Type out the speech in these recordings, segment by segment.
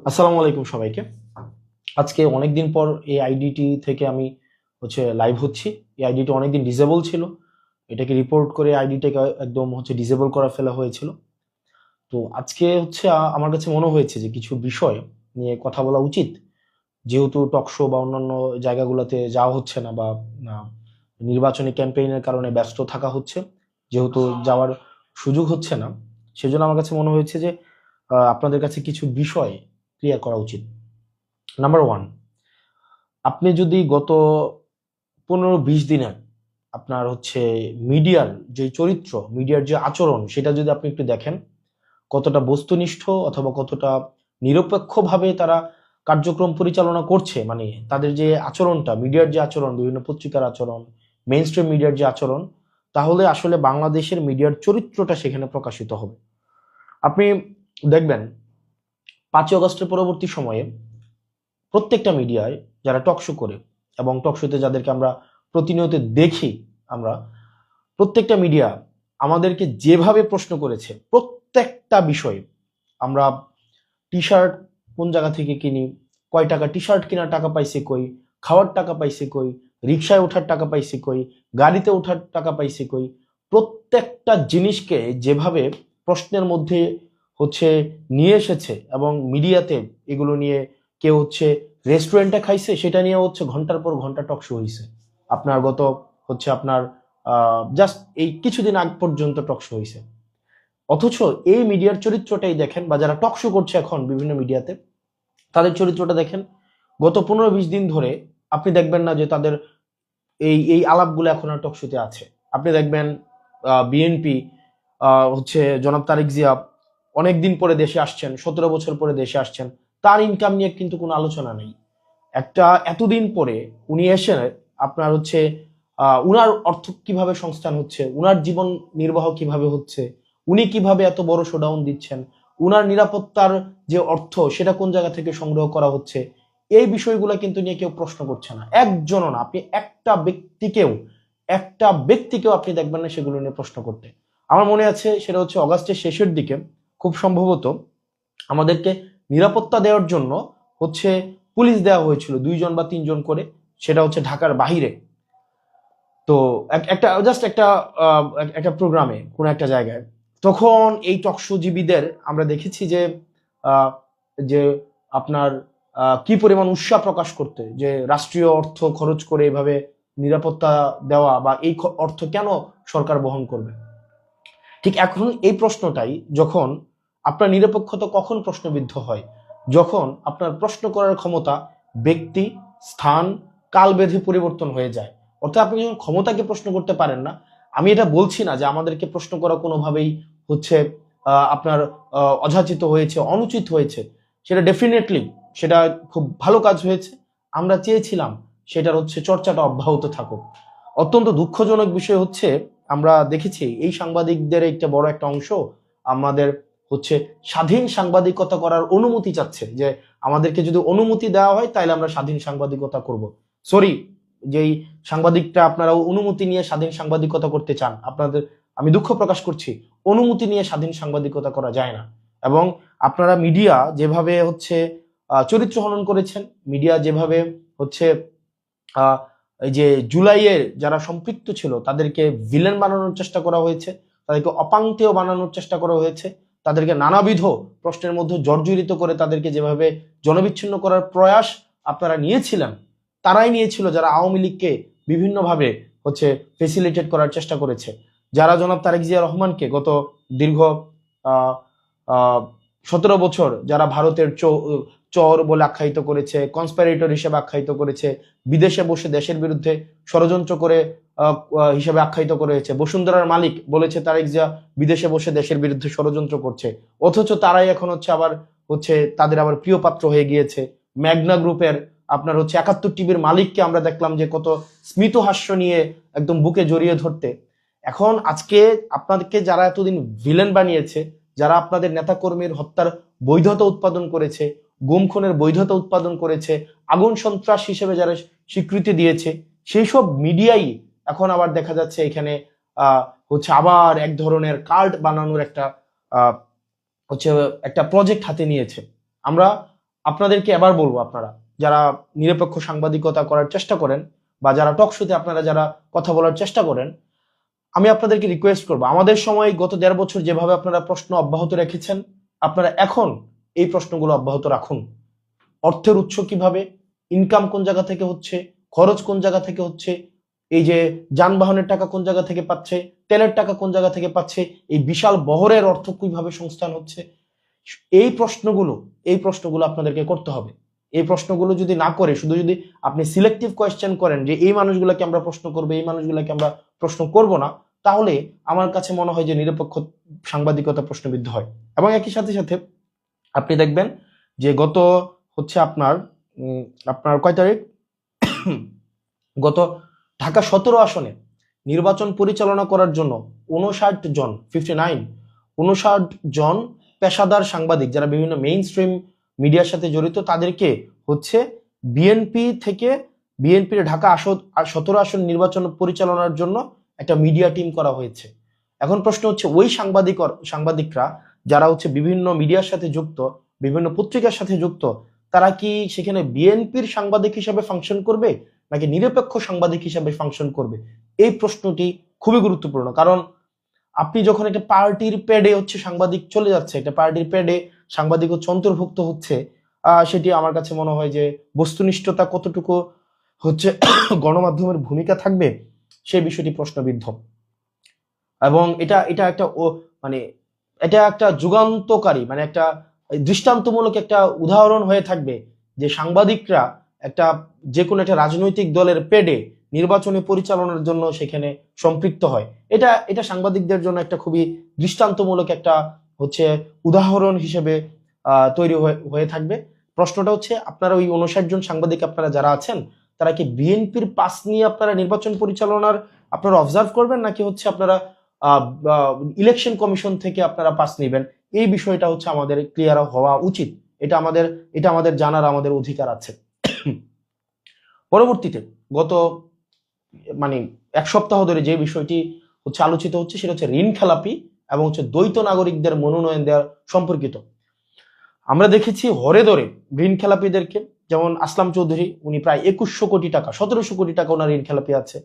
আসসালামু আলাইকুম সবাইকে। আজকে অনেকদিন পর এই আইডিটি থেকে আমি লাইভ হচ্ছি। এই আইডিটি অনেকদিন ডিসেবল ছিল, এটাকে রিপোর্ট করে আইডিটাকে একদম ডিসেবল করা ফেলা হয়েছিল। তো আজকে আমার কাছে মনে হয়েছে যে কিছু বিষয় নিয়ে কথা বলা উচিত, যেহেতু টক শো বা অন্যান্য জায়গাগুলোতে যাওয়া হচ্ছে না, বা নির্বাচনী ক্যাম্পেইনের কারণে ব্যস্ত থাকা হচ্ছে, যেহেতু যাওয়ার সুযোগ হচ্ছে না, সেজন্য আমার কাছে মনে হয়েছে যে আপনাদের কাছে কিছু বিষয় ক্লিয়ার করা উচিত। নাম্বার ওয়ান, আপনি যদি গত 15-20 দিনের আপনার মিডিয়ার যে চরিত্র, মিডিয়ার যে আচরণ, সেটা যদি আপনি একটু দেখেন, কতটা বস্তুনিষ্ঠ অথবা কতটা নিরপেক্ষভাবে তারা কার্যক্রম পরিচালনা করছে, মানে তাদের যে আচরণটা, মিডিয়ার যে আচরণ, বিভিন্ন পত্রিকার আচরণ, মেইন স্ট্রিম মিডিয়ার যে আচরণ, তাহলে আসলে বাংলাদেশের মিডিয়ার চরিত্রটা সেখানে প্রকাশিত হবে। আপনি দেখবেন 5ই আগস্টের পরবর্তী সময়ে প্রত্যেকটা মিডিয়ায় যারা টকশো করে, এবং টকশোতে যাদেরকে আমরা প্রতিনিয়ত দেখি, আমরা প্রত্যেকটা মিডিয়া আমাদেরকে যেভাবে প্রশ্ন করেছে, প্রত্যেকটা বিষয়ে আমরা টি শার্ট কোন জায়গা থেকে কিনি, কয় টাকা টি শার্ট কেনার টাকা পাইছে কই, খাওয়ার টাকা পাইছে কই, রিক্সায় ওঠার টাকা পাইছে কই, গাড়িতে ওঠার টাকা পাইছে কই, প্রত্যেকটা জিনিসকে যেভাবে প্রশ্নের মধ্যে হচ্ছে নিয়ে এসেছে, এবং মিডিয়াতে এগুলো নিয়ে কেউ রেস্টুরেন্টে খাইছে, সেটা নিয়ে ঘন্টার পর ঘন্টা টক শো হয়েছে। আপনার গত আপনার জাস্ট এই কিছুদিন আগ পর্যন্ত টক শো হয়েছে। অথচ এই মিডিয়ার চরিত্রটাই দেখেন, বা যারা টক শো করছে এখন বিভিন্ন মিডিয়াতে, তাদের চরিত্রটা দেখেন। গত 15-20 দিন ধরে আপনি দেখবেন না যে তাদের এই এই আলাপগুলো এখন আর টক শোতে আছে। আপনি দেখবেন বিএনপি জনাব তারেক জিয়া অনেকদিন পরে দেশে আসছেন, 17 বছর পরে দেশে আসছেন, তার ইনকাম নিয়ে কিন্তু কোনো আলোচনা নেই। এতদিন পরে উনি এসে আপনার উনার অর্থ কিভাবে সংস্থান হচ্ছে, উনার জীবন নির্বাহ কিভাবে হচ্ছে, উনি কিভাবে এত বড় শোডাউন দিচ্ছেন, উনার নিরাপত্তার যে অর্থ সেটা কোন জায়গা থেকে সংগ্রহ করা হচ্ছে, এই বিষয়গুলো কিন্তু নিয়ে কেউ প্রশ্ন করছে না। একজনও না, আপনি একটা ব্যক্তিকেও আপনি দেখবেন না সেগুলো নিয়ে প্রশ্ন করতে। আমার মনে আছে, সেটা অগাস্টের শেষের দিকে খুব সম্ভবত আমাদেরকে নিরাপত্তা দেওয়ার জন্য হচ্ছে পুলিশ দেওয়া হয়েছিল 2জন বা 3জন করে, সেটা ঢাকার বাহিরে। তো একটা জাস্ট একটা প্রোগ্রামে কোন একটা জায়গায়, তখন এই টকশোজীবীদের আমরা দেখেছি যে আহ, যে আপনার কি পরিমাণ উৎসাহ প্রকাশ করতে, যে রাষ্ট্রীয় অর্থ খরচ করে এভাবে নিরাপত্তা দেওয়া, বা এই অর্থ কেন সরকার বহন করবে। ঠিক এখন এই প্রশ্নটাই, যখন আপনার নিরপেক্ষতা কখন প্রশ্নবিদ্ধ হয়, যখন আপনার প্রশ্ন করার ক্ষমতা ব্যক্তি, স্থান, কাল বেঁধে পরিবর্তন হয়ে যায়। অর্থাৎ আপনি যখন ক্ষমতাকে প্রশ্ন করতে পারেন না। আমি এটা বলছি না যে আমাদেরকে প্রশ্ন করা কোনোভাবেই হচ্ছে আপনার অযাচিত হয়েছে, অনুচিত হয়েছে। সেটা ডেফিনেটলি, সেটা খুব ভালো কাজ হয়েছে। আমরা চেয়েছিলাম সেটার চর্চাটা অব্যাহত থাকুক। অত্যন্ত দুঃখজনক বিষয় আমরা দেখেছি এই সাংবাদিকদের একটা বড় একটা অংশ আমাদের স্বাধীন সাংবাদিকতা করার অনুমতি চাচ্ছে, যে আমাদেরকে যদি অনুমতি দেওয়া হয় তাহলে আমরা স্বাধীন সাংবাদিকতা করব। সরি, যেই সাংবাদিকটা আপনারা অনুমতি নিয়ে স্বাধীন সাংবাদিকতা করতে চান, আপনাদের আমি দুঃখ প্রকাশ করছি, অনুমতি নিয়ে স্বাধীন সাংবাদিকতা করা যায় না। এবং আপনারা মিডিয়া যেভাবে চরিত্র হনন করেছেন, মিডিয়া যেভাবে আহ এই যে জুলাইয়ের যারা সম্পৃক্ত ছিল তাদেরকে ভিলেন বানানোর চেষ্টা করা হয়েছে, তাদেরকে অপাংতেয় বানানোর চেষ্টা করা হয়েছে, তাদেরকে নানাবিধ প্রশ্নের মধ্যে জর্জরিত করে তাদেরকে যেভাবে জনবিচ্ছিন্ন করার প্রয়াস আপনারা নিয়েছিলেন, তারাই নিয়েছিল যারা আওয়ামী লীগকে বিভিন্নভাবে ফেসিলিটেট করার চেষ্টা করেছে, যারা জনাব তারেক জিয়া রহমানকে গত দীর্ঘ আহ আহ 17 বছর যারা ভারতের চোর বলে আখ্যায়িত করেছে, কনস্পাইরেটর হিসেবে আখ্যায়িত করেছে, বিদেশে বসে দেশের বিরুদ্ধে ষড়যন্ত্র করে হিসেবে আখ্যায়িত করেছে, বসুন্ধরার মালিক বলেছে তারেক জিয়া বিদেশে বসে দেশের বিরুদ্ধে ষড়যন্ত্র করছে, অথচ তারাই এখন আবার তাদের আবার প্রিয় পাত্র হয়ে গিয়েছে। ম্যাগনা গ্রুপের আপনার 71 টিভির মালিককে আমরা দেখলাম যে কত স্মিত হাস্য নিয়ে একদম বুকে জড়িয়ে ধরতে। এখন আজকে আপনাদেরকে যারা এতদিন ভিলেন বানিয়েছে, যারা আপনাদের নেতাকর্মীর হত্যার বৈধতা উৎপাদন করেছে, গুম খুনের বৈধতা উৎপাদন করেছে, আগুন সন্ত্রাস হিসেবে যারা স্বীকৃতি দিয়েছে, সেই সব মিডিয়াই এখন আবার দেখা যাচ্ছে এখানে আবার এক ধরনের কার্ড বানানোর একটা প্রজেক্ট হাতে নিয়েছে। আমরা আপনাদেরকে এবার বলবো, আপনারা যারা নিরপেক্ষ সাংবাদিকতা করার চেষ্টা করেন বা যারা টক শোতে আপনারা যারা কথা বলার চেষ্টা করেন, আমি আপনাদেরকে রিকোয়েস্ট করবো, আমাদের সময় গত 1.5 বছর যেভাবে আপনারা প্রশ্ন অব্যাহত রেখেছেন, আপনারা এখন এই প্রশ্নগুলো অব্যাহত রাখুন। অর্থের উৎস কিভাবে, ইনকাম কোন জায়গা থেকে হচ্ছে, খরচ কোন জায়গা থেকে হচ্ছে, এই যে যানবাহনের টাকা কোন জায়গা থেকে পাচ্ছে, তেলের টাকা কোন জায়গা থেকে পাচ্ছে, এই বিশাল বহরের অর্থ কিভাবে সংস্থান হচ্ছে, এই প্রশ্নগুলো আপনাদেরকে করতে হবে। এই প্রশ্নগুলো যদি না করে শুধু যদি আপনি সিলেক্টিভ কোয়েশ্চেন করেন যে এই মানুষগুলোকে আমরা প্রশ্ন করবো, এই মানুষগুলোকে আমরা প্রশ্ন করব না, তাহলে আমার কাছে মনে হয় যে নিরপেক্ষ সাংবাদিকতা প্রশ্নবিদ্ধ হয়। এবং একই সাথে সাথে আপনি দেখবেন যে গত হচ্ছে আপনার কয় তারিখ, গত ঢাকা 17 আসনে নির্বাচন পরিচালনা করার জন্য 59 জন পেশাদার সাংবাদিক যারা বিভিন্ন মেইন স্ট্রিম মিডিয়ার সাথে জড়িত, তাদেরকে হচ্ছে বিএনপির ঢাকা 17 আসন নির্বাচন পরিচালনার জন্য একটা মিডিয়া টিম করা হয়েছে। এখন প্রশ্ন হচ্ছে, ওই সাংবাদিকরা যারা হচ্ছে বিভিন্ন মিডিয়ার সাথে যুক্ত, বিভিন্ন পত্রিকার সাথে যুক্ত, তারা কি সেখানে বিএনপির সাংবাদিক হিসাবে ফাংশন করবে নাকি নিরপেক্ষ সাংবাদিক হিসাবে ফাংশন করবে? এই প্রশ্নটি খুবই গুরুত্বপূর্ণ। কারণ আপনি যখন একটা পার্টির প্যাডে হচ্ছে সাংবাদিক চলে যাচ্ছে, একটা পার্টির প্যাডে সাংবাদিক হচ্ছে অন্তর্ভুক্ত হচ্ছে, সেটি আমার কাছে মনে হয় যে বস্তুনিষ্ঠতা কতটুকু হচ্ছে গণমাধ্যমের ভূমিকা থাকবে সেই বিষয়টি প্রশ্নবিদ্ধ। এবং এটা এটা একটা মানে এটা একটা যুগান্তকারী, মানে একটা দৃষ্টান্তমূলক একটা উদাহরণ হয়ে থাকবে যে সাংবাদিকরা যে কোনো একটা রাজনৈতিক দলের পেডে নির্বাচনী পরিচালনার জন্য সেখানে সম্পৃক্ত হয়। এটা সাংবাদিকদের জন্য একটা খুবই দৃষ্টান্তমূলক একটা হচ্ছে উদাহরণ হিসেবে তৈরি হয়ে থাকবে। প্রশ্নটা হচ্ছে, আপনারা ওই 59 জন সাংবাদিক আপনারা যারা আছেন, তারা কি বিএনপির পাস নিয়ে আপনারা নির্বাচন পরিচালনার আপনারা অবজার্ভ করবেন নাকি হচ্ছে আপনারা ইলেকশন কমিশন থেকে আপনারা পাস নেবেন? এই বিষয়টা হচ্ছে আমাদের ক্লিয়ার হওয়া উচিত। এটা আমাদের জানার আমাদের অধিকার আছে। পরবর্তীতে গত মানে 1 সপ্তাহ ধরে যে বিষয়টি হচ্ছে আলোচিত হচ্ছে সেটা হচ্ছে ঋণ খেলাপি এবং হচ্ছে দ্বৈত নাগরিকদের মনোনয়ন দেওয়া সম্পর্কিত। আমরা দেখেছি হরে ধরে ঋণ খেলাপিদেরকে, যেমন আসলাম চৌধুরী, উনি প্রায় 2100 কোটি টাকা, 1700 কোটি টাকা ওনার ঋণ খেলাপি আছে।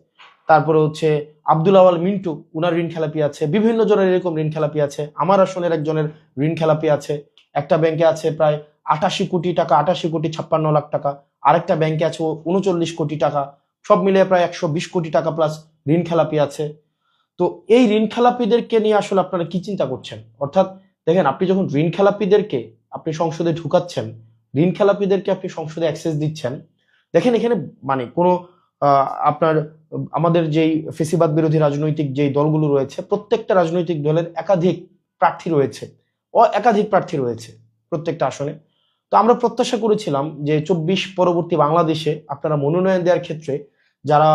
তারপরে হচ্ছে আব্দুল আওয়াল মিন্টু, উনার ঋণ খেলাপি আছে। বিভিন্ন জনের এরকম ঋণ খেলাপি আছে। আমার আসনের একজনের ঋণ খেলাপি আছে। একটা ব্যাংকে আছে প্রায় 88 কোটি টাকা, 88 কোটি 56 লাখ টাকা। আরেকটা ব্যাংকে আছে 39 কোটি টাকা। সব মিলিয়ে প্রায় 120 কোটি টাকা প্লাস ঋণ খেলাপি আছে। তো এই ঋণ খেলাপিদেরকে নিয়ে আসলে আপনারা কি চিন্তা করছেন? অর্থাৎ দেখেন, আপনি যখন ঋণ খেলাপিদেরকে আপনি সংসদে ঢুকাচ্ছেন, ঋণ খেলাপিদেরকে আপনি সংসদে অ্যাক্সেস দিচ্ছেন, দেখেন এখানে মানে কোনো আপনার আমাদের যেই ফেসিবাদ বিরোধী রাজনৈতিক যেই দলগুলো রয়েছে, প্রত্যেকটা রাজনৈতিক দলের একাধিক প্রার্থী রয়েছে প্রত্যেকটা আসনে। তো আমরা প্রত্যাশা করেছিলাম যে 24 পরবর্তী বাংলাদেশে আপনারা মনোনয়ন দেওয়ার ক্ষেত্রে যারা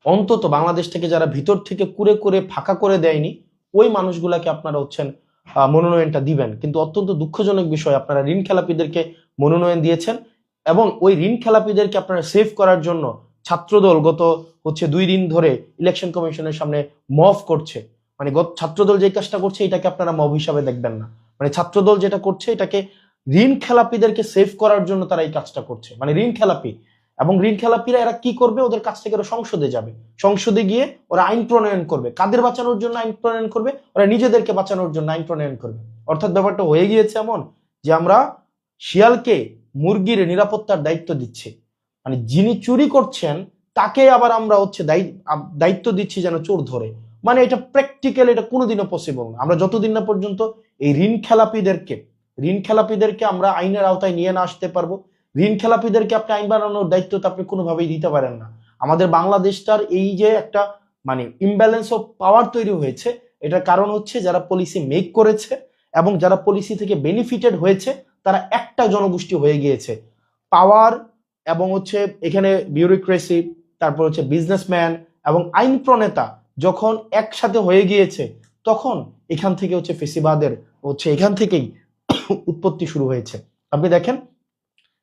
অন্তত বাংলাদেশ থেকে যারা ভিতর থেকে কুরে করে ফাঁকা করে দেয়নি, ওই মানুষগুলাকে আপনারা হচ্ছেন মনোনয়নটা দিবেন। কিন্তু অত্যন্ত দুঃখজনক বিষয়, আপনারা ঋণ খেলাপিদেরকে মনোনয়ন দিয়েছেন এবং ওই ঋণ খেলাপিদেরকে আপনারা সেভ করার জন্য ছাত্রদল গত হচ্ছে 2 দিন ধরে ইলেকশন কমিশনের সামনে মব করছে। মানে ছাত্রদল যে কাজটা করছে এটাকে আপনারা মব হিসাবে দেখবেন না। মানে ছাত্রদল যেটা করছে এটাকে ঋণ খেলাপিদেরকে সেভ করার জন্য তারা এই কাজটা করছে। মানে ঋণ খেলাপি এবং ঋণ খেলাপিরা এরা কি করবে, ওদের কাছ থেকে ওরা সংসদে যাবে, সংসদে গিয়ে ওরা আইন প্রণয়ন করবে। কাদের বাঁচানোর জন্য আইন প্রণয়ন করবে? ওরা নিজেদেরকে বাঁচানোর জন্য আইন প্রণয়ন করবে। অর্থাৎ ব্যাপারটা হয়ে গিয়েছে এমন যে আমরা শিয়ালকে মুরগির নিরাপত্তার দায়িত্ব দিচ্ছি, মানে যিনি চুরি করছেন তাকে আবার আমরা হচ্ছে দায়িত্ব দিচ্ছি যেন চোর ধরে। মানে এটা প্র্যাকটিক্যালি এটা কোনোদিনও পসিবল না। আমরা যতদিন না পর্যন্ত এই ঋণ খেলাপিদেরকে আমরা আইনের আওতায় নিয়ে না আসতে পারবো, ঋণ খেলাপিদেরকে আপনি আইন বানানোর দায়িত্ব তো আপনি কোনোভাবেই দিতে পারেন না। আমাদের বাংলাদেশটার এই যে একটা মানে ইমব্যালেন্স অফ পাওয়ার তৈরি হয়েছে, এটার কারণ হচ্ছে যারা পলিসি মেক করেছে এবং যারা পলিসি থেকে বেনিফিটেড হয়েছে তারা একটা জনগোষ্ঠী হয়ে গিয়েছে। পাওয়ার এবং হচ্ছে এখানে বিউরোক্রেসি, তারপর হচ্ছে বিজনেসম্যান এবং আইন প্রণেতা যখন একসাথে হয়ে গিয়েছে, তখন এখান থেকে হচ্ছে ফেসিবাদের হচ্ছে এখান থেকেই উৎপত্তি শুরু হয়েছে। আপনি দেখেন,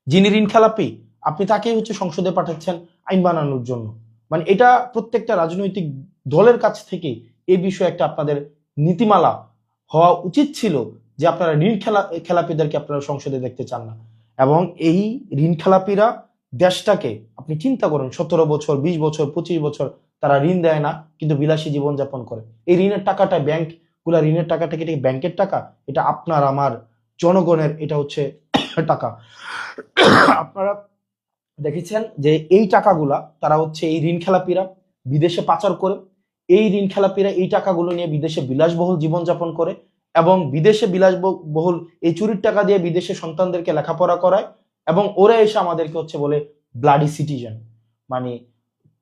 যিনি ঋণ খেলাপি আপনি তাকেই হচ্ছে সংসদে পাঠাচ্ছেন আইন বানানোর জন্য। মানে এটা প্রত্যেকটা রাজনৈতিক দলের কাছ থেকে এই বিষয়ে একটা আপনাদের নীতিমালা হওয়া উচিত ছিল যে আপনারা খেলাপিদেরকে আপনারা সংসদে দেখতে চান না। এবং এই ঋণ খেলাপিরা দেশটাকে আপনি চিন্তা করুন, 17 বছর, 20 বছর, 25 বছর তারা ঋণ দেয় না, কিন্তু বিলাসী জীবনযাপন করে। এই ঋণের টাকাটা ঋণের টাকাটা কি ব্যাংকের টাকা? এটা আপনার আমার জনগণের, এটা হচ্ছে টাকা। আপনারা দেখেছেন যে এই টাকাগুলা তারা হচ্ছে এই ঋণ খেলাপিরা বিদেশে পাচার করে, এই ঋণ খেলাপিরা এই টাকাগুলো নিয়ে বিদেশে বিলাসবহুল জীবনযাপন করে, এবং বিদেশে বিলাসবহুল এই চুরির টাকা দিয়ে বিদেশে সন্তানদেরকে লেখাপড়া করায়, এবং ওরা এসে আমাদেরকে হচ্ছে বলে ব্লাডি সিটিজেন। মানে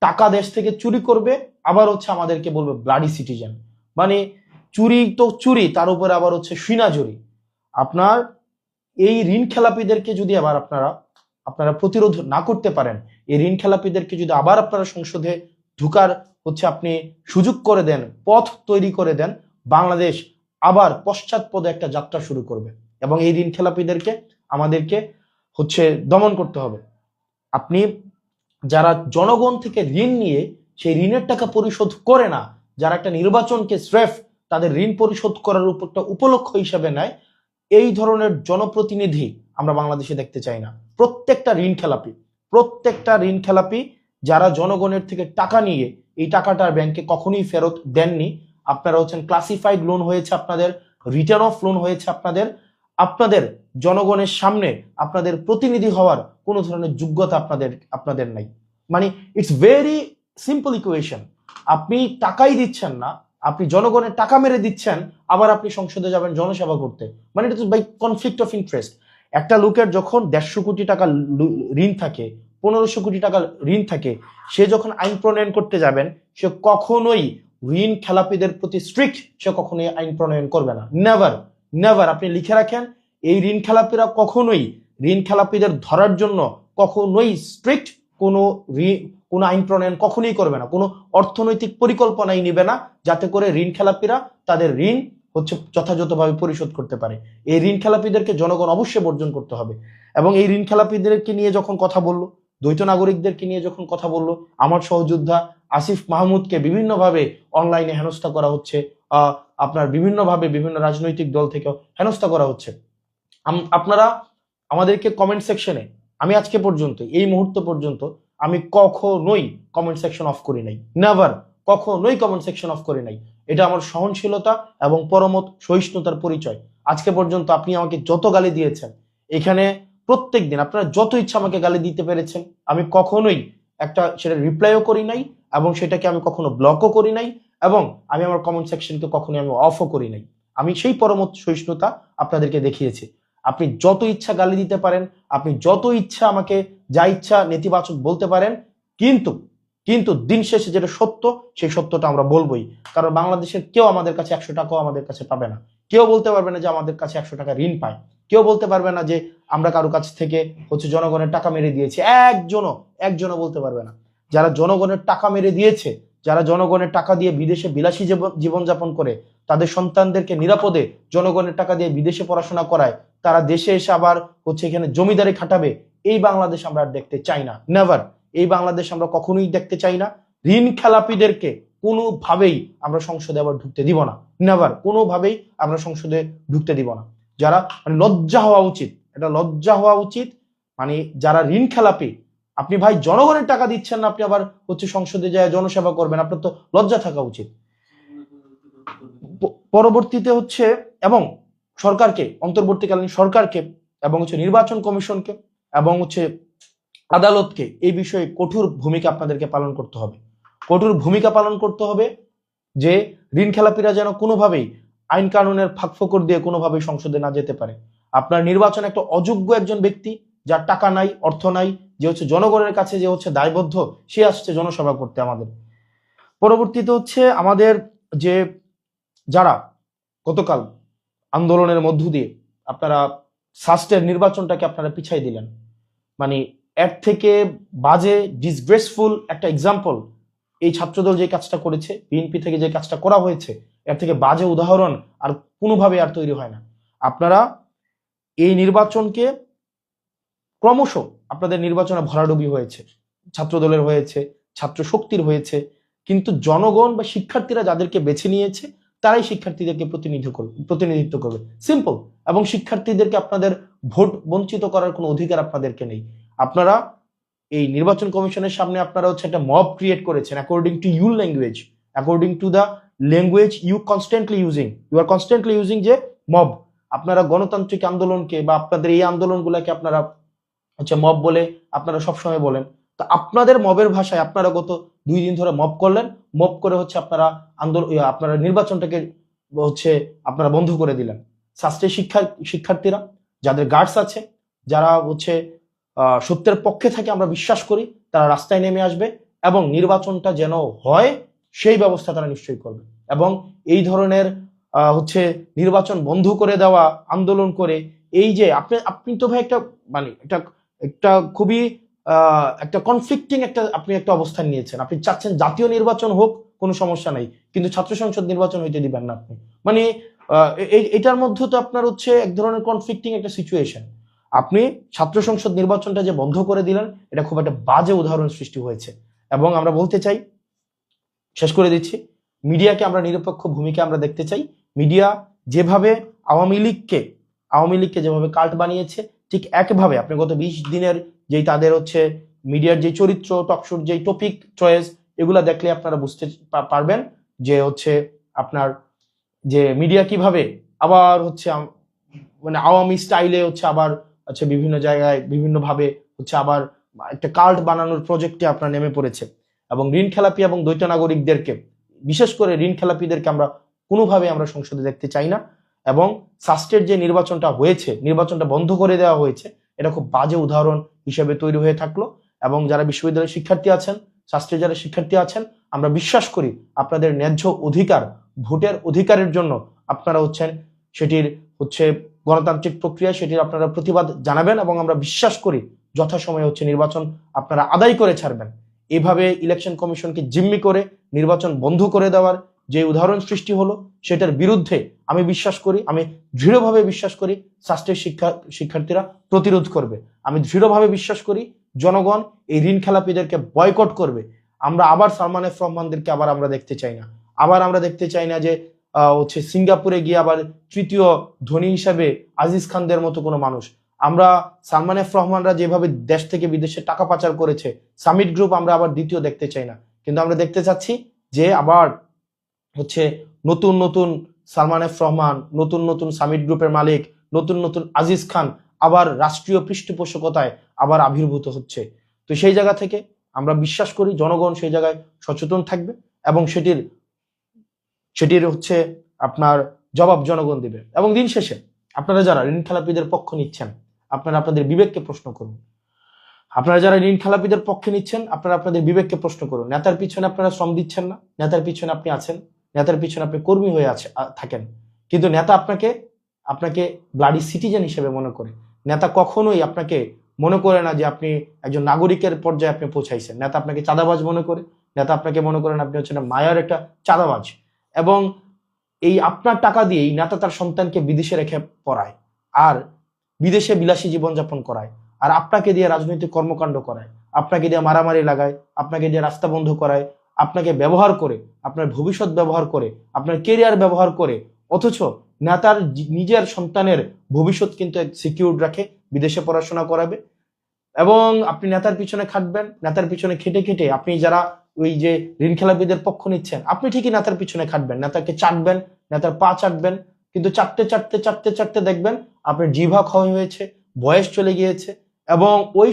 টাকা দেশ থেকে চুরি করবে, আবার হচ্ছে আমাদেরকে বলবে ব্লাডি সিটিজেন। মানে চুরি তো চুরি, তার উপরে আবার হচ্ছে সিনাজুরি। আপনার এই ঋণ খেলাপিদেরকে যদি আবার আপনারা প্রতিরোধ না করতে পারেন, এই ঋণ খেলাপিদেরকে যদি আবার আপনারা সংসদে ঢুকার হচ্ছে আপনি সুযোগ করে দেন, পথ তৈরি করে দেন, বাংলাদেশ আবার পশ্চাৎপদে একটা যাত্রা শুরু করবে। এবং এই ঋণ খেলাপিদেরকে আমাদেরকে হচ্ছে দমন করতে হবে। আপনি যারা জনগণ থেকে ঋণ নিয়ে সেই ঋণের টাকা পরিশোধ করে না, যারা একটা নির্বাচনকে স্রেফ তাদের ঋণ পরিশোধ করার উপর একটা উপলক্ষ হিসেবে নেয়, এই ধরনের জনপ্রতিনিধি আমরা বাংলাদেশে দেখতে চাই না। প্রত্যেকটা ঋণ খেলাপি যারা জনগণের থেকে টাকা নিয়ে এই টাকাটা ব্যাংকে কখনোই ফেরত দেননি। আপনারা হচ্ছেন ক্লাসিফাইড লোন হয়েছে আপনাদের, রিটার্ন অফ লোন হয়েছে আপনাদের জনগণের সামনে আপনাদের প্রতিনিধি হওয়ার কোনো ধরনের যোগ্যতা আপনাদের নাই। মানে ইটস ভেরি সিম্পল ইকুয়েশন। আপনি টাকাই দিচ্ছেন না, আপনি জনগণের টাকা মেরে দিচ্ছেন, আবার আপনি সংসদে যাবেন জনসেবা করতে। মানে এটা তো বাই কনফ্লিক্ট অফ ইন্টারেস্ট। একটা লোকের যখন 150 কোটি টাকা ঋণ থাকে, 1500 কোটি টাকা ঋণ থাকে, সে যখন আইন প্রণয়ন করতে যাবেন, সে কখনোই ঋণ খেলাপিদের প্রতি স্ট্রিক্ট সে কখনোই আইন প্রণয়ন করবে না। নেভার। আপনি লিখে রাখেন, এই ঋণ খেলাপিরা কখনোই ঋণ খেলাপিদের ধরার জন্য কখনোই স্ট্রিক্ট কোনো আইন প্রণয়ন কখনোই করবে না, কোনো অর্থনৈতিক পরিকল্পনাই নিবে না, যাতে করে ঋণ খেলাপিরা তাদের ঋণ হচ্ছে যথাযথভাবে পরিশোধ করতে পারে। এই ঋণ খেলাপিদেরকে জনগণ অবশ্যই বর্জন করতে হবে। এবং এই ঋণ খেলাপিদেরকে নিয়ে যখন কথা বললো, দ্বৈত নাগরিকদেরকে নিয়ে যখন কথা বললো, আমার সহযোদ্ধা আসিফ মাহমুদকে বিভিন্নভাবে অনলাইনে হেনস্থা করা হচ্ছে, আপনার বিভিন্নভাবে বিভিন্ন রাজনৈতিক দল থেকে হেনস্থা করা হচ্ছে। আপনারা আমাদেরকে কমেন্ট সেকশনে, আমি আজকে পর্যন্ত এই মুহূর্ত পর্যন্ত আমি কখনোই কমেন্ট সেকশন অফ করি নাই, নেভার, কখনোই কমেন্ট সেকশন অফ করি নাই। এটা আমার সহনশীলতা এবং পরমত সহিষ্ণুতার পরিচয়। আজকে পর্যন্ত আপনি আমাকে যত গালি দিয়েছেন এখানে, প্রত্যেক দিন আপনারা যত ইচ্ছা আমাকে গালি দিতে পেরেছেন, আমি কখনোই সেটা রিপ্লাইও করি নাই, এবং সেটাকে আমি কখনো ব্লকও করি নাই, এবং আমি আমার কমেন্ট সেকশনকে কখনোই আমি অফও করি নাই। আমি সেই পরমত সহিষ্ণুতা আপনাদেরকে দেখিয়েছি। আপনি যত ইচ্ছা গালি দিতে পারেন, আপনি যত ইচ্ছা আমাকে যা ইচ্ছা নেতিবাচক বলতে পারেন, কিন্তু দিন শেষে যেটা সত্য, সেই সত্যটা আমরা বলবোই। কারণ বাংলাদেশের কেউ আমাদের কাছে 100 টাকাও আমাদের কাছে পাবে না। কেউ বলতে পারবে না যে আমাদের কাছে 100 টাকা ঋণ পায়। কেউ বলতে পারবে না যে আমরা কারো কাছ থেকে হচ্ছে জনগণের টাকা মেরে দিয়েছি। একজনও বলতে পারবে না। যারা জনগণের টাকা মেরে দিয়েছে, যারা জনগণের টাকা দিয়ে বিদেশে বিলাসী জীবনযাপন করে, তাদের সন্তানদেরকে নিরাপদে জনগণের টাকা দিয়ে বিদেশে পড়াশোনা করায়, তারা দেশে এসে আবার হচ্ছে এখানে জমিদারি খাটাবে, এই বাংলাদেশ আমরা আর দেখতে চাই না। নেভার। এই বাংলাদেশ আমরা কখনোই দেখতে চাই না। ঋণ খেলাপিদেরকে কোনোভাবেই আমরা সংসদে আবার ঢুকতে দিব না। নেভার, কোনোভাবেই আমরা সংসদে ঢুকতে দিব না। যারা লজ্জা হওয়া উচিত, এটা লজ্জা হওয়া উচিত। মানে যারা ঋণ খেলাপি, আপনি ভাই জনগণের টাকা দিচ্ছেন না, আপনি আবার হচ্ছে সংসদে যায় জনসেবা করবেন, আপনার তো লজ্জা থাকা উচিত। পরবর্তীতে হচ্ছে এবং সরকারকে, অন্তর্বর্তীকালীন সরকারকে এবং হচ্ছে নির্বাচন কমিশনকে এবং হচ্ছে আদালতকে এই বিষয়ে কঠোর ভূমিকা আপনাদেরকে পালন করতে হবে। কঠোর ভূমিকা পালন করতে হবে যে ঋণ খেলাপিরা যেন কোনোভাবেই আইন কানুনের ফাঁকফোকর দিয়ে কোনোভাবেই সংসদে না যেতে পারে। আপনার নির্বাচন একটা অযোগ্য একজন ব্যক্তি, যার টাকা নাই, অর্থ নাই, যে হচ্ছে জনগণের কাছে যে হচ্ছে দায়বদ্ধ, সে আসছে জনসভা করতে আমাদের। পরবর্তীতে হচ্ছে আমাদের যে যারা গতকাল আন্দোলনের মধ্য দিয়ে আপনারা সাস্টের নির্বাচনটাকে আপনারা পিছাই দিলেন, মানে এর থেকে বাজে ডিসগ্রেসফুল একটা এক্সাম্পল এই ছাত্রদল যে কাজটা করেছে, বিএনপি থেকে যে কাজটা করা হয়েছে, এর থেকে বাজে উদাহরণ আর কোনোভাবে আর তৈরি হয় না। আপনারা এই নির্বাচনকে ক্রমশ আপনাদের নির্বাচনে ভরাডুবি হয়েছে, ছাত্রদলের হয়েছে, ছাত্র শক্তির হয়েছে, কিন্তু জনগণ বা শিক্ষার্থীরা যাদেরকে বেছে নিয়েছে তারাই শিক্ষার্থীদেরকে প্রতিনিধিত্ব করবে, সিম্পল। এবং শিক্ষার্থীদেরকে আপনাদের ভোট বঞ্চিত করার কোনো অধিকার আপনাদেরকে নেই। আপনারা এই নির্বাচন কমিশনের সামনে আপনারা হচ্ছে একটা মব ক্রিয়েট করেছেন according to your language, according to the language you are constantly using যে মব। আপনারা গণতান্ত্রিক আন্দোলনকে বা আপনাদের এই আন্দোলনগুলোকে আপনারা হচ্ছে মব বলে আপনারা সবসময় বলেন। তো আপনাদের মবের ভাষায় আপনারা গত 2 দিন ধরে মব করলেন, মব করে হচ্ছে আপনারা আপনারা নির্বাচনটাকে হচ্ছে আপনারা বন্ধ করে দিলেন। শাস্ত্রীয় শিক্ষার্থীরা যাদের গার্ডস আছে, যারা হচ্ছে সত্যের পক্ষে থাকে আমরা বিশ্বাস করি, তারা রাস্তায় নেমে আসবে এবং নির্বাচনটা যেন হয় সেই ব্যবস্থা তারা নিশ্চয়ই করবে। এবং এই ধরনের হচ্ছে নির্বাচন বন্ধ করে দেওয়া আন্দোলন করে এই যে আপনি তো ভাই একটা মানে একটা খুবই একটা কনফ্লিক্টিং আপনি একটা অবস্থান নিয়েছেন। আপনি চাচ্ছেন জাতীয় নির্বাচন হোক, কোনো সমস্যা নাই, কিন্তু ছাত্র সংসদ নির্বাচন হইতে দিবেন না আপনি। মানে এটার মধ্যে তো আপনার হচ্ছে এক ধরনের কনফ্লিক্টিং একটা সিচুয়েশন। আপনি ছাত্র সংসদ নির্বাচনটা যে বন্ধ করে দিলেন, এটা খুব একটা বাজে উদাহরণ সৃষ্টি হয়েছে। এবং আমরা বলতে চাই, শেষ করে দিচ্ছি, মিডিয়াকে আমরা নিরপেক্ষ ভূমিকা আমরা দেখতে চাই। মিডিয়া যেভাবে আওয়ামী লীগকে যেভাবে কাল্ট বানিয়েছে, ঠিক একভাবে আপনি গত 20 দিনের যেই তাদের হচ্ছে মিডিয়ার যে চরিত্র, টকশোর যে টপিক চয়েস, এগুলা দেখলে আপনারা বুঝতে পারবেন যে হচ্ছে আপনার যে মিডিয়া কিভাবে আবার হচ্ছে মানে আওয়ামী স্টাইলে হচ্ছে আবার হচ্ছে বিভিন্ন জায়গায় বিভিন্নভাবে হচ্ছে আবার একটা কাল্ট বানানোর প্রজেক্টে আপনার নেমে পড়েছে। এবং ঋণ খেলাপি এবং দ্বৈত নাগরিকদেরকে, বিশেষ করে ঋণ খেলাপিদেরকে আমরা কোনোভাবে আমরা সংসদে দেখতে চাই না। এবং সাস্টের যে নির্বাচনটা হয়েছে, নির্বাচনটা বন্ধ করে দেওয়া হয়েছে, এটা খুব বাজে উদাহরণ হিসেবে তৈরি হয়ে থাকলো। এবং যারা বিশ্ববিদ্যালয়ের শিক্ষার্থী আছেন, শাস্ত্রের যারা শিক্ষার্থী আছেন, আমরা বিশ্বাস করি আপনাদের ন্যায্য অধিকার, ভোটের অধিকারের জন্য আপনারা হচ্ছেন সেটির হচ্ছে গণতান্ত্রিক প্রক্রিয়া, সেটির আপনারা প্রতিবাদ জানাবেন। এবং আমরা বিশ্বাস করি যথাসময়ে হচ্ছে নির্বাচন আপনারা আদায় করে ছাড়বেন। এভাবে ইলেকশন কমিশনকে জিম্মি করে নির্বাচন বন্ধ করে দেওয়ার যে উদাহরণ সৃষ্টি হলো, সেটার বিরুদ্ধে আমি দৃঢ়ভাবে বিশ্বাস করি শাস্ত্রের শিক্ষার্থীরা প্রতিরোধ করবে। আমি দৃঢ়ভাবে বিশ্বাস করি জনগণ এই ঋণ খেলাপিদেরকে বয়কট করবে। আমরা আবার সালমান এফ রহমানদেরকে আমরা দেখতে চাই না। আমরা দেখতে চাই না যে হচ্ছে সিঙ্গাপুরে গিয়ে আবার তৃতীয় ধনী হিসাবে আজিজ খানদের মতো কোনো মানুষ। আমরা সালমান এফ রহমানরা যেভাবে দেশ থেকে বিদেশে টাকা পাচার করেছে, সামিট গ্রুপ আমরা আবার দ্বিতীয় দেখতে চাই না। কিন্তু আমরা দেখতে চাচ্ছি যে আবার হচ্ছে নতুন নতুন সালমান এফ রহমান, নতুন নতুন সামিট গ্রুপের মালিক, নতুন নতুন আজিজ খান আবার রাষ্ট্রীয় পৃষ্ঠপোষকতায় আবার আবির্ভূত হচ্ছে। তো সেই জায়গা থেকে আমরা বিশ্বাস করি জনগণ সেই জায়গায় সচেতন থাকবে এবং সেটির হচ্ছে আপনার জবাব জনগণ দিবে। এবং দিন শেষে আপনারা যারা ঋণ খেলাপিদের পক্ষ নিচ্ছেন, আপনারা আপনাদের বিবেককে প্রশ্ন করুন। আপনারা যারা ঋণ খেলাপিদের পক্ষে নিচ্ছেন, আপনারা আপনাদের বিবেককে প্রশ্ন করুন। নেতার পিছনে আপনারা শ্রম দিচ্ছেন না, নেতার পিছনে আপনি আছেন, নেতার পিছনে আপনি কর্মী হয়ে থাকেন, কিন্তু নেতা আপনাকে ব্লাডি সিটিজেন হিসেবে মনে করে। নেতা কখনোই আপনাকে মনে করে না যে আপনি একজন নাগরিকের পর্যায়ে আপনি পৌঁছাইছেন। নেতা আপনাকে চাঁদাবাজ মনে করে, নেতা আপনাকে মনে করেন আপনি হচ্ছেন মায়ার একটা চাঁদাবাজ। এবং এই আপনার টাকা দিয়েই নেতা তার সন্তানকে বিদেশে রেখে পড়ায় আর বিদেশে বিলাসী জীবনযাপন করায়, আর আপনাকে দিয়ে রাজনৈতিক কর্মকাণ্ড করায়, আপনাকে দিয়ে মারামারি লাগায়, আপনাকে দিয়ে রাস্তা বন্ধ করায়, আপনাকে ব্যবহার করে, আপনার ভবিষ্যৎ ব্যবহার করে, আপনার কেরিয়ার ব্যবহার করে। অথচ নেতার নিজের সন্তানের ভবিষ্যৎ কিন্তু সিকিউর রাখে, বিদেশে পড়াশোনা করাবে। এবং আপনি নেতার পিছনে খাটবেন, নেতার পিছনে খেটে খেটে আপনি যারা ওই যে ঋণ খেলাপিদের পক্ষ নিচ্ছেন, আপনি ঠিকই নেতার পিছনে খাটবেন, নেতাকে চাটবেন, নেতার পা চাটবেন, কিন্তু চাটতে দেখবেন আপনার জিভা ক্ষয় হয়েছে, বয়স চলে গিয়েছে। এবং ওই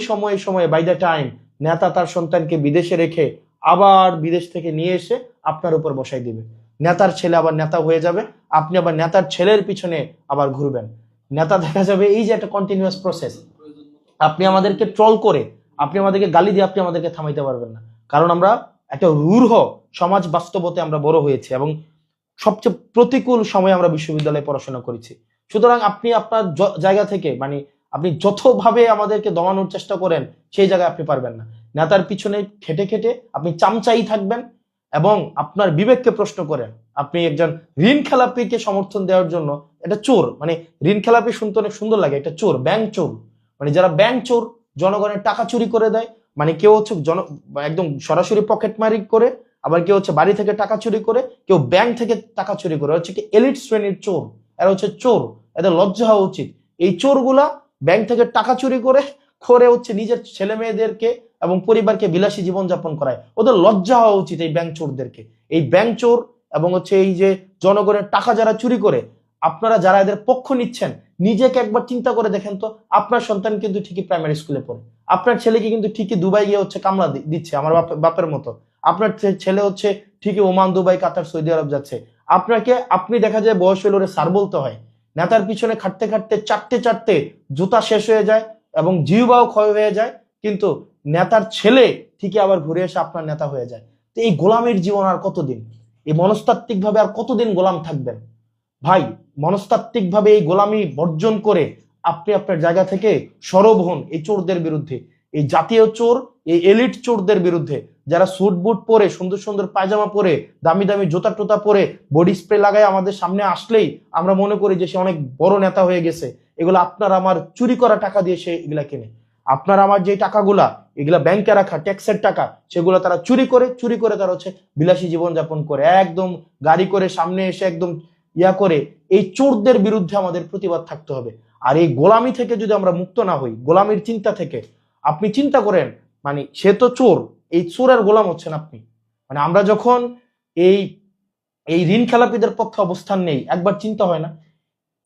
সময়ে বাই দ্য টাইম নেতা তার সন্তানকে বিদেশে রেখে আবার বিদেশ থেকে নিয়ে এসে আপনার উপর বসাই দিবে। নেতার ছেলে আবার নেতা হয়ে যাবে, আপনি আবার নেতার ছেলের পিছনে আবার ঘুরবেন। নেতা দেখা যাবে এই যে একটা কন্টিনিউয়াস প্রসেস। আপনি আমাদেরকে ট্রল করে, আপনি আমাদেরকে গালি দিয়ে আপনি আমাদেরকে থামাইতে পারবেন না, কারণ আমরা একটা রূঢ় সমাজ বাস্তবতে আমরা বড় হয়েছি এবং সবচেয়ে প্রতিকূল সময়ে আমরা বিশ্ববিদ্যালয়ে পড়াশোনা করেছি। সুতরাং আপনি আপনার জায়গা থেকে মানে আপনি যতভাবে আমাদেরকে দমানোর চেষ্টা করেন সেই জায়গায় আপনি পারবেন না। নেতার পিছনে খেটে খেটে আপনি চামচাই থাকবেন এবং আপনার বিবেককে প্রশ্ন করেন। আপনি একজন ঋণ খেলাপিকে সমর্থন দেওয়ার জন্য, এটা চোর, মানে ঋণ খেলাপি শুনতে অনেক সুন্দর লাগে, একটা চোর, ব্যাংক চোর, মানে যারা ব্যাংক চোর, জনগণের টাকা চুরি করে দেয়, মানে কেউ হচ্ছে একদম সরাসরি পকেট মারি করে, আবার কেউ হচ্ছে বাড়ি থেকে টাকা চুরি করে, কেউ ব্যাংক থেকে টাকা চুরি করে, হচ্ছে কি এলিট শ্রেণীর চোর। এরা হচ্ছে চোর, এদের লজ্জা হওয়া উচিত। এই চোরগুলা ব্যাংক থেকে টাকা চুরি করে করে হচ্ছে নিজের ছেলে মেয়েদেরকে এবং পরিবারকে বিলাসী জীবনযাপন করায়। ওদের লজ্জা হওয়া উচিত এই ব্যাংক চোরদেরকে। এই ব্যাংক চোর এবং হচ্ছে এই যে জনগণের টাকা যারা চুরি করে, আপনারা যারা এদের পক্ষ নিচ্ছেন, নিজেকে একবার চিন্তা করে দেখেন তো। আপনার সন্তান কিন্তু ঠিকই প্রাইমারি স্কুলে পড়ে, আপনার ছেলেকে কিন্তু ঠিকই দুবাই গিয়ে হচ্ছে কামলা দিচ্ছে আমার বাপের মতো, আপনার ছেলে হচ্ছে ঠিকই ওমান, দুবাই, কাতার, সৌদি আরব যাচ্ছে। আপনি দেখা যায় বয়স হলে ওরে স্যার বলতে হয়। নেতার পিছনে খাটতে খাটতে চারটে চারটে জুতা শেষ হয়ে যায় এবং জিহ্বাও ক্ষয় হয়ে যায়, কিন্তু নেতার ছেলে ঠিকই আবার ঘুরে এসে আপনার নেতা হয়ে যায়। তো এই গোলামের জীবন আর কতদিন? এই মনস্তাত্ত্বিক ভাবে আর কতদিন গোলাম থাকবেন? ভাই, মনস্তাত্ত্বিক ভাবে এই গোলামি বর্জন করে আপনি আপনার জায়গা থেকে সরব হন এই চোরদের বিরুদ্ধে, এই জাতীয় চোর, এই এলিট চোরদের বিরুদ্ধে, যারা স্যুট বুট পরে, সুন্দর সুন্দর পায়জামা পরে, দামি দামি জুতা টোতা পরে, বডি স্প্রে লাগায় আমাদের সামনে আসলেই আমরা মনে করি যে সে অনেক বড় নেতা হয়ে গেছে। এগুলো আপনার আমার চুরি করা টাকা দিয়ে সে এগুলা কিনে। আপনার আমার যে টাকাগুলা, এগুলা ব্যাংকে রাখা ট্যাক্সের টাকা, সেগুলো তারা চুরি করে তারা হচ্ছে বিলাসী জীবনযাপন করে, একদম গাড়ি করে সামনে এসে একদম করে। এই চোরদের বিরুদ্ধে আমাদের প্রতিবাদ থাকতে হবে। আর এই গোলামি থেকে যদি আমরা মুক্ত না হই, গোলামির চিন্তা থেকে, আপনি চিন্তা করেন, মানে সে তো চোর, এই চোরের গোলাম হচ্ছেন আপনি। মানে আমরা যখন এই এই ঋণ খেলাপিদের পক্ষে অবস্থান নেই, একবার চিন্তা হয় না,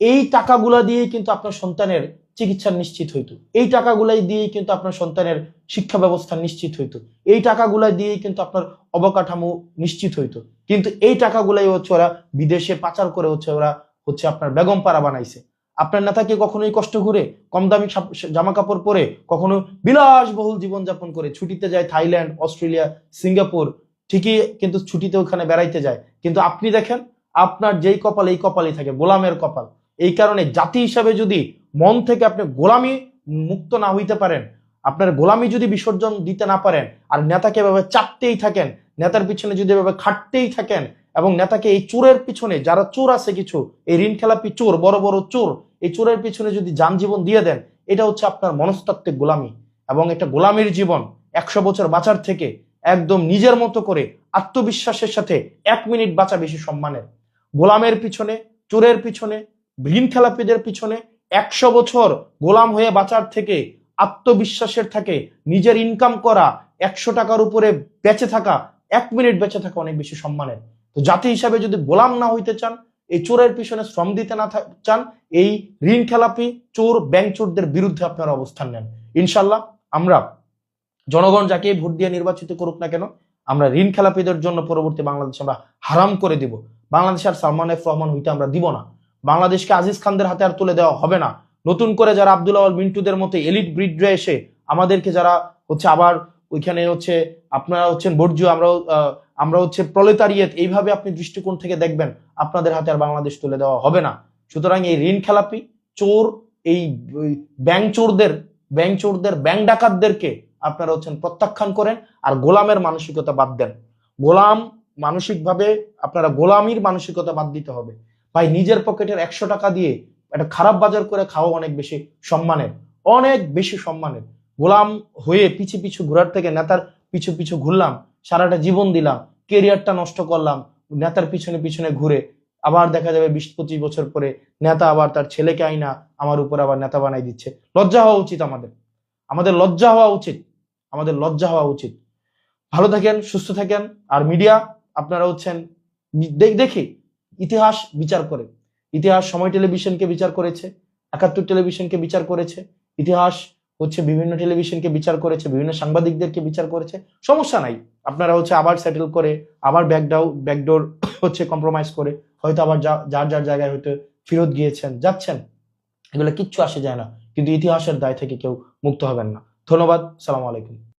এই টাকাগুলা দিয়েই কিন্তু আপনার সন্তানের চিকিৎসা নিশ্চিত হইতো, এই টাকাগুলাই দিয়েই কিন্তু আপনার সন্তানের শিক্ষা ব্যবস্থা নিশ্চিত হইতো, এই টাকাগুলা দিয়েই কিন্তু আপনার অবকাঠামো নিশ্চিত হইতো। কিন্তু এই টাকাগুলাই হচ্ছে ওরা বিদেশে পাচার করে ওরা হচ্ছে আপনার বেগম পাড়া বানাইছে। আপনার নেতাকে কখনোই কষ্ট করে কম দামি জামা কাপড় পরে, কখনো বিলাসবহুল জীবনযাপন করে ছুটিতে যায় থাইল্যান্ড, অস্ট্রেলিয়া, সিঙ্গাপুর, ঠিকই কিন্তু ছুটিতে ওখানে বেড়াইতে যায়। কিন্তু আপনি দেখেন, আপনার যেই কপাল, এই কপালই থাকে গোলামের কপাল। এই কারণে জাতি হিসাবে যদি মন থেকে আপনি গোলামি মুক্ত না হইতে পারেন, আপনার গোলামি যদি বিসর্জন দিতে না পারেন, আর নেতাকে এভাবে চাটতেই থাকেন, নেতার পিছনে যদি এভাবে খাটতেই থাকেন, এবং নেতাকে এই চোরের পিছনে, যারা চোর আছে কিছু, এই ঋণ খেলাপি চোর, বড় বড় চোর, এই চোরের পিছনে যদি যান জীবন দিয়ে দেন, এটা হচ্ছে আপনার মনস্তাত্ত্বিক গোলামি। এবং এটা গোলামির জীবন 100 বছর বাঁচার থেকে একদম নিজের মতো করে আত্মবিশ্বাসের সাথে 1 মিনিট বাঁচা বেশি সম্মানের। গোলামের পিছনে, চোরের পিছনে, ঋণ খেলাপিদের পিছনে 100 বছর গোলাম হয়ে বাঁচার থেকে আত্মবিশ্বাসের থাকে নিজের ইনকাম করা 100 টাকার উপরে বেঁচে থাকা, 1 মিনিট বেঁচে থাকা অনেক বেশি সম্মানের। তো জাতি হিসাবে যদি গোলাম না হইতে চান, এই চোরের পিছনে শ্রম দিতে না চান, এই ঋণ খেলাপি চোর, ব্যাংক চোরদের বিরুদ্ধে আপনারা অবস্থান নেন। ইনশাল্লাহ আমরা, জনগণ যাকে ভোট দিয়ে নির্বাচিত করুক না কেন, আমরা ঋণ খেলাপিদের জন্য পরবর্তী বাংলাদেশ আমরা হারাম করে দিব। বাংলাদেশ আর সালমান এফ রহমান হইতে আমরা দিব না। বাংলাদেশকে আজিজ খানদের হাতে আর তুলে দেওয়া হবে না। নতুন করে যারা আব্দুল আওয়াল মিন্টুদের মতো এলিট ব্রিডরা এসে আমাদেরকে যারা হচ্ছে আবার ওইখানে হচ্ছে আপনারা হচ্ছেন বর্জ্য, আমরা হচ্ছে প্রলেতারিয়েত, এইভাবে আপনি দৃষ্টিকোণ থেকে দেখবেন, আপনাদের হাতে আর বাংলাদেশ তুলে দেওয়া হবে না। সুতরাং এই ঋণ খেলাপি চোর, এই ব্যাংক চোরদের ব্যাংক ডাকাতদেরকে আপনারা হচ্ছেন প্রত্যাখ্যান করেন, আর গোলামের মানসিকতা বাদ দেন। গোলাম মানসিকভাবে আপনারা গোলামির মানসিকতা বাদ দিতে হবে। ভাই, নিজের পকেটের 100 টাকা দিয়ে একটা খারাপ বাজার করে খাওয়া অনেক বেশি সম্মানের, অনেক বেশি সম্মানের। গোলাম হয়ে পিছু পিছু ঘোরার থেকে নেতার পিছু পিছু ঘুরলাম, সারাটা জীবন দিলাম, কেরিয়ারটা নষ্ট করলাম নেতার পিছনে পিছনে ঘুরে, আবার দেখা যাবে 20-25 বছর পরে নেতা আবার তার ছেলেকে আইনা আমার উপর আবার নেতা বানাই দিচ্ছে। লজ্জা হওয়া উচিত আমাদের লজ্জা হওয়া উচিত, আমাদের লজ্জা হওয়া উচিত। ভালো থাকেন, সুস্থ থাকেন। আর মিডিয়া আপনারা হচ্ছেন দেখি ইতিহাস বিচার করে, ইতিহাস সময় টেলিভিশনকে বিচার করেছে, 71 টেলিভিশনকে বিচার করেছে, ইতিহাস হচ্ছে বিভিন্ন টেলিভিশনকে বিচার করেছে, বিভিন্ন সাংবাদিকদেরকে বিচার করেছে। সমস্যা নাই, আপনারা হচ্ছে আবার সেটেল করে, আবার ব্যাকডোর হচ্ছে কম্প্রোমাইজ করে হয়তো আবার যার যার জায়গায় হয়তো ফেরত গিয়েছেন, যাচ্ছেন, এগুলো কিচ্ছু আসে যায় না, কিন্তু ইতিহাসের দায় থেকে কেউ মুক্ত হবেন না। ধন্যবাদ, সালাম আলাইকুম।